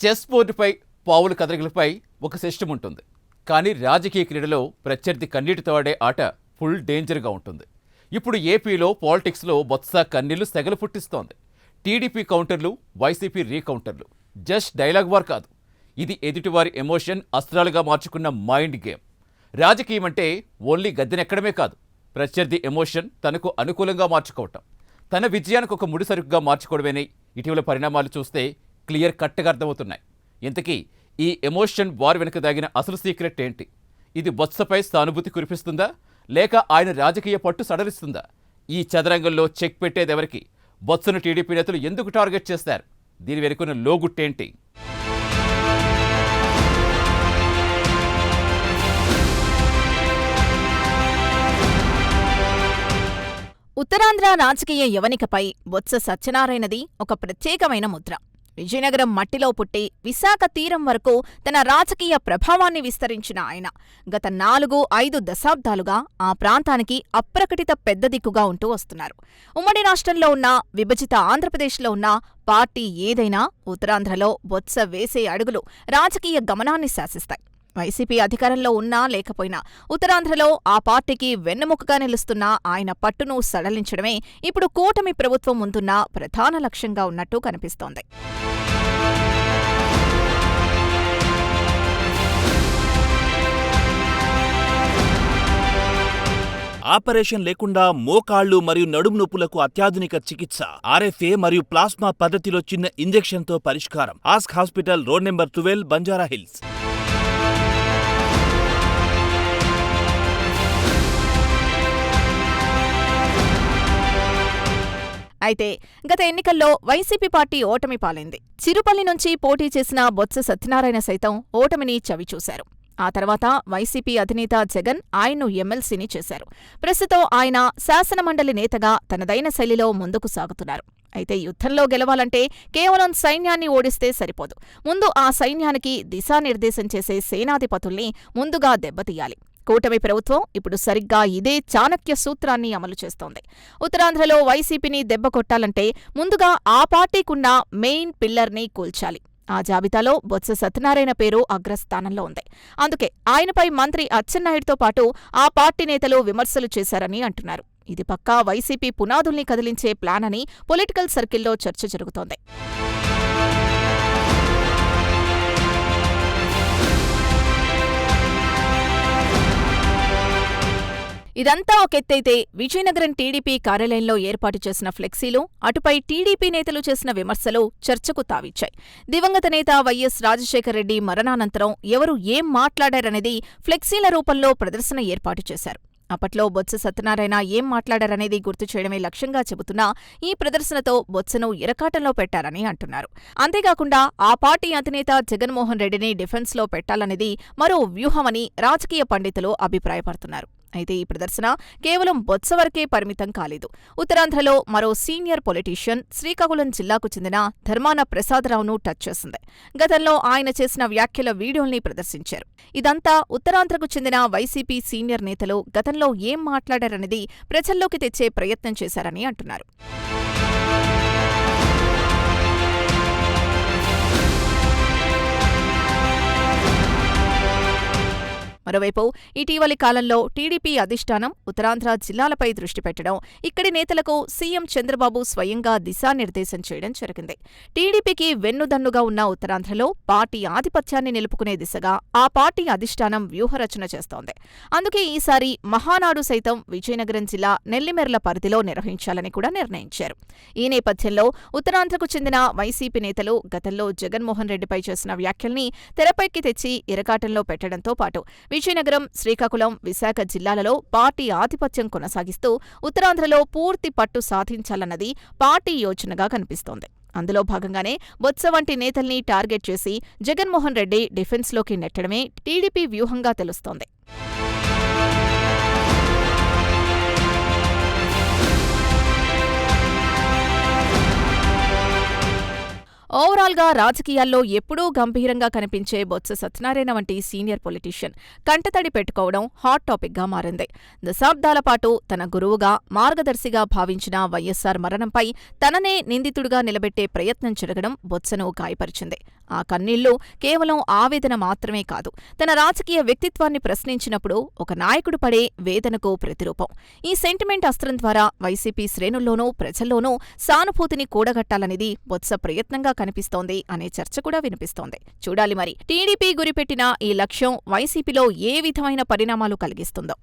Chess బోర్డుపై పావుల కదలికలపై ఒక system ఉంటుంది. కానీ రాజకీయ క్రీడలో ప్రత్యర్థి కన్నీటితో ఆడే ఆట ఫుల్ డేంజర్గా ఉంటుంది. ఇప్పుడు ఏపీలో పాలిటిక్స్లో బొత్స కన్నీళ్లు సెగలు పుట్టిస్తోంది. టీడీపీ కౌంటర్లు, వైసీపీ రీకౌంటర్లు. జస్ట్ డైలాగ్ వార్ కాదు, ఇది ఎదుటివారి ఎమోషన్ అస్త్రాలుగా మార్చుకున్న మైండ్ గేమ్. రాజకీయం అంటే ఓన్లీ గద్దెనెక్కడమే కాదు, ప్రత్యర్థి ఎమోషన్ తనకు అనుకూలంగా మార్చుకోవటం, తన విజయానికి ఒక ముడిసరుకుగా మార్చుకోవడమేనే ఇటీవల పరిణామాలు చూస్తే క్లియర్ కట్గా అర్థమవుతున్నాయి. ఇంతకీ ఈ ఎమోషన్ వార్ వెనుక దాగిన అసలు సీక్రెట్ ఏంటి? ఇది బొత్సపై సానుభూతి కురిపిస్తుందా, లేక ఆయన రాజకీయ పట్టు సడలిస్తుందా? ఈ చదరంగంలో చెక్ పెట్టేదెవరికి? బొత్సను టీడీపీ నేతలు ఎందుకు టార్గెట్ చేస్తారు? దీని వెనుకున్న లోగుట్టేంటి? ఉత్తరాంధ్ర రాజకీయ యవనికపై బొత్స సత్యనారాయణది ఒక ప్రత్యేకమైన ముద్ర. విజయనగరం మట్టిలో పుట్టి విశాఖ తీరం వరకు తన రాజకీయ ప్రభావాన్ని విస్తరించిన ఆయన గత 4-5 దశాబ్దాలుగా ఆ ప్రాంతానికి అప్రకటిత పెద్ద దిక్కుగా ఉంటూ వస్తున్నారు. ఉమ్మడి రాష్ట్రంలో ఉన్న, విభజిత ఆంధ్రప్రదేశ్లో ఉన్న పార్టీ ఏదైనా ఉత్తరాంధ్రలో బొత్స వేసే అడుగులు రాజకీయ గమనాన్ని శాసిస్తాయి. వైసీపీ అధికారంలో ఉన్నా లేకపోయినా ఉత్తరాంధ్రలో ఆ పార్టీకి వెన్నెముకగా నిలుస్తున్న ఆయన పట్టును సడలించడమే ఇప్పుడు కూటమి ప్రభుత్వం ముందున్న ప్రధాన లక్ష్యంగా ఉన్నట్టు కనిపిస్తోంది. ఆపరేషన్ లేకుండా మోకాళ్లు మరియు నడుము నొప్పులకు అత్యాధునిక చికిత్స. ఆర్ఎఫ్ఏ మరియు ప్లాస్మా పద్ధతిలో చిన్న ఇంజెక్షన్తో పరిష్కారం. Ask hospital, road number 12, Banjara hills. అయితే గత ఎన్నికల్లో వైసీపీ పార్టీ ఓటమి పాలైంది. చిరుపల్లి నుంచి పోటీ చేసిన బొత్స సత్యనారాయణ సైతం ఓటమిని చవిచూశారు. ఆ తర్వాత వైసీపీ అధినేత జగన్ ఆయన్ను ఎమ్మెల్సీని చేశారు. ప్రస్తుతం ఆయన శాసనమండలి నేతగా తనదైన శైలిలో ముందుకు సాగుతున్నారు. అయితే యుద్ధంలో గెలవాలంటే కేవలం సైన్యాన్ని ఓడిస్తే సరిపోదు. ముందు ఆ సైన్యానికి దిశానిర్దేశం చేసే సేనాధిపతుల్ని ముందుగా దెబ్బతీయాలి. కూటమి ప్రభుత్వం ఇప్పుడు సరిగ్గా ఇదే చాణక్య సూత్రాన్ని అమలు చేస్తోంది. ఉత్తరాంధ్రలో వైసీపీని దెబ్బకొట్టాలంటే ముందుగా ఆ పార్టీకున్న మెయిన్ పిల్లర్ని కూల్చాలి. ఆ జాబితాలో బొత్స సత్యనారాయణ పేరు అగ్రస్థానంలో ఉంది. అందుకే ఆయనపై మంత్రి అచ్చెన్నాయుడుతో పాటు ఆ పార్టీ నేతలు విమర్శలు చేశారని అంటున్నారు. ఇది పక్కా వైసీపీ పునాదుల్ని కదిలించే ప్లాన్ అని పొలిటికల్ సర్కిల్లో చర్చ జరుగుతోంది. ఇదంతా ఒకెత్తైతే విజయనగరం టీడీపీ కార్యాలయంలో ఏర్పాటు చేసిన ఫ్లెక్సీలు, అటుపై టీడీపీ నేతలు చేసిన విమర్శలు చర్చకు తావిచ్చాయి. దివంగత నేత వైఎస్ రాజశేఖరరెడ్డి మరణానంతరం ఎవరు ఏం మాట్లాడారనేది ఫ్లెక్సీల రూపంలో ప్రదర్శన ఏర్పాటు చేశారు. అప్పట్లో బొత్స సత్యనారాయణ ఏం మాట్లాడారనేది గుర్తు చేయడమే లక్ష్యంగా చెబుతున్నా ఈ ప్రదర్శనతో బొత్సను ఇరకాటంలో పెట్టారని అంటున్నారు. అంతేకాకుండా ఆ పార్టీ అధినేత జగన్మోహన్ రెడ్డిని డిఫెన్స్లో పెట్టాలనేది మరో వ్యూహమని రాజకీయ పండితులు అభిప్రాయపడుతున్నారు. అయితే ఈ ప్రదర్శన కేవలం బొత్స వరకే పరిమితం కాలేదు. ఉత్తరాంధ్రలో మరో సీనియర్ పొలిటీషియన్, శ్రీకాకుళం జిల్లాకు చెందిన ధర్మాన ప్రసాదరావును టచ్ చేసింది. గతంలో ఆయన చేసిన వ్యాఖ్యల వీడియోల్ని ప్రదర్శించారు. ఇదంతా ఉత్తరాంధ్రకు చెందిన వైసీపీ సీనియర్ నేతలు గతంలో ఏం మాట్లాడారనేది ప్రజల్లోకి తెచ్చే ప్రయత్నం చేశారని అంటున్నారు. మరోవైపు ఇటీవలి కాలంలో టీడీపీ అధిష్టానం ఉత్తరాంధ్ర జిల్లాలపై దృష్టి పెట్టడం, ఇక్కడి నేతలకు సీఎం చంద్రబాబు స్వయంగా దిశానిర్దేశం చేయడం జరిగింది. టీడీపీకి వెన్నుదన్నుగా ఉన్న ఉత్తరాంధ్రలో పార్టీ ఆధిపత్యాన్ని నిలుపుకునే దిశగా ఆ పార్టీ అధిష్టానం వ్యూహరచన చేస్తోంది. అందుకే ఈసారి మహానాడు సైతం విజయనగరం జిల్లా నెల్లిమెర్ల పరిధిలో నిర్వహించాలని కూడా నిర్ణయించారు. ఈ నేపథ్యంలో ఉత్తరాంధ్రకు చెందిన వైసీపీ నేతలు గతంలో జగన్మోహన్ రెడ్డిపై చేసిన వ్యాఖ్యల్ని తెరపైకి తెచ్చి ఇరకాటంలో పెట్టడంతో పాటు విజయనగరం, శ్రీకాకుళం, విశాఖ జిల్లాలలో పార్టీ ఆధిపత్యం కొనసాగిస్తూ ఉత్తరాంధ్రలో పూర్తి పట్టు సాధించాలన్నది పార్టీ యోచనగా కనిపిస్తోంది. అందులో భాగంగానే బొత్స వంటి నేతల్ని టార్గెట్ చేసి జగన్మోహన్ రెడ్డి డిఫెన్స్లోకి నెట్టడమే టీడీపీ వ్యూహంగా తెలుస్తోంది. ఓవరాల్గా రాజకీయాల్లో ఎప్పుడూ గంభీరంగా కనిపించే బొత్స సత్యనారాయణ వంటి సీనియర్ పొలిటీషియన్ కంటతడి పెట్టుకోవడం హాట్ టాపిక్గా మారింది. దశాబ్దాల పాటు తన గురువుగా, మార్గదర్శిగా భావించిన వైఎస్సార్ మరణంపై తననే నిందితుడిగా నిలబెట్టే ప్రయత్నం జరగడం బొత్సను గాయపరిచింది. ఆ కన్నీళ్లు కేవలం ఆవేదన మాత్రమే కాదు, తన రాజకీయ వ్యక్తిత్వాన్ని ప్రశ్నించినప్పుడు ఒక నాయకుడు పడే వేదనకు ప్రతిరూపం. ఈ సెంటిమెంట్ అస్త్రం ద్వారా వైసీపీ శ్రేణుల్లోనూ ప్రజల్లోనూ సానుభూతిని కూడగట్టాలనేది బొత్స ప్రయత్నంగా కనిపిస్తోంది అనే చర్చ కూడా వినిపిస్తోంది. చూడాలి మరి టీడీపీ గురిపెట్టిన ఈ లక్ష్యం వైసీపీలో ఏ విధమైన పరిణామాలు కలిగిస్తుందో.